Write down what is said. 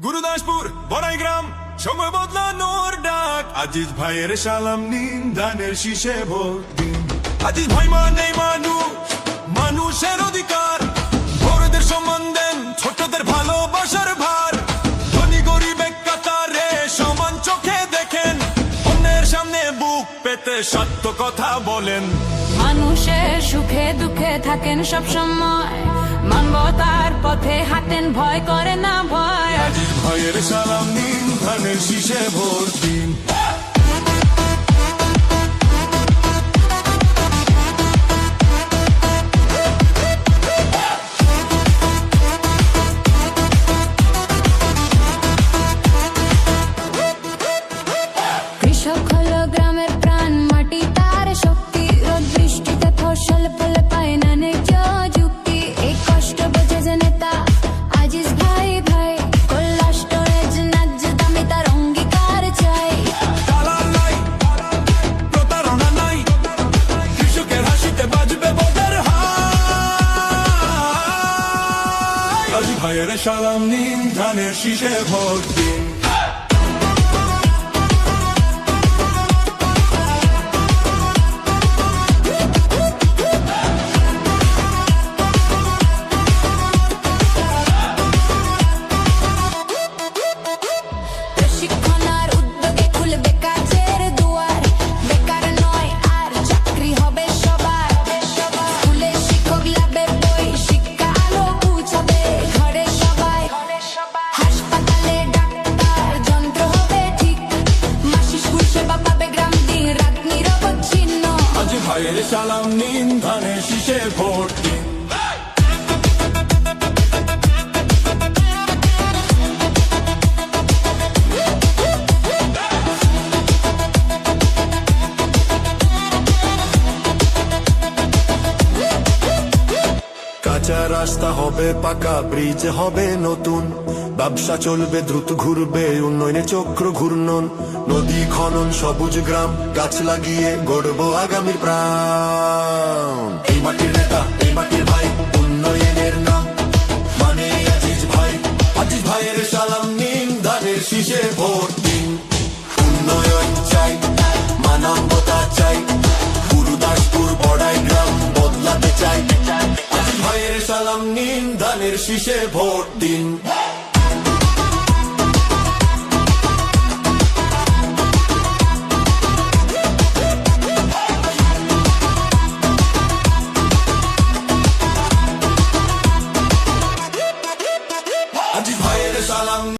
গুরুদাসপুর বড়াইগ্রাম, সময় বদলানোর ডাক। আজিজ ভাইয়ের সালাম নিন, ধানের শীষে ভোট দিন। আজিজ ভাই মানে মানুষের অধিকার, বড়দের সম্মান দেন, ছোটদের ভালোবাসার ভার। ধনী গরিব এক কাতারে সমান চোখে দেখেন, অন্যের সামনে বুক পেতে সত্য কথা বলেন। মানুষের সুখে দুঃখে থাকেন সব সময়, মানবতার পথে হাঁটেন, ভয় করে না ভয়। আজিজ ভাইয়ের সালাম নিন, ধানের শীষে ভোট দিন। কৃষক হলো গ্রামের প্রাণ, মাটি তার শক্তি, রোদ বৃষ্টিতে ফসল ফলে পায় না ন্যায্য যুক্তি। এই কষ্ট বোঝে যে নেতা আজিজ ভাই, ভাই কল্যাণ ন্যায্য দামে তার অঙ্গীকার চাই। দালাল নাই, প্রতারণা নাই, কৃষকের হাসিতে বাজবে ভোটের হাই। আজিজ ভাইয়ের সালাম নিন, ধানের শীষে ভোট দিন। প্রশিক্ষণ আর উদ্যোগে খুলবে কাজের দুয়ার, বেকার নয় আর চাকরি হবে সবার। স্কুলে শিক্ষক লাভে বই, শিক্ষা আলো পৌঁছাবে ঘরে সবাই। হাসপাতালে ডাক্তার, যন্ত্র হবে ঠিক, মাসি স্কুল সেবা পাবে গ্রাম, দিন রাত নিরবচ্ছিন্ন। আজিজ ভাইয়ের সালাম নিন, ধানের শীষে ভোট দিন। কাঁচা রাস্তা হবে পাকা, ব্রিজ হবে নতুন, ব্যবসা চলবে দ্রুত, ঘুরবে উন্নয়নে চক্র ঘূর্ণন। নদী খনন, সবুজ গ্রাম, গাছ লাগিয়ে গড়বো আগামীর প্রাণ। এই মাটির নেতা, এই মাটির ভাই, উন্নয়নের নাম মানে আজিজ ভাই। আজিজ ভাইয়ের সালাম নিন, ধানের শীষে ভোট দিন। উন্নয়ন চাই, মানবতা চাই, গুরুদাসপুর বড়াইগ্রাম বদলাতে চাই। আজিজ ভাইয়ের সালাম নিন, ধানের শীষে ভোট দিন।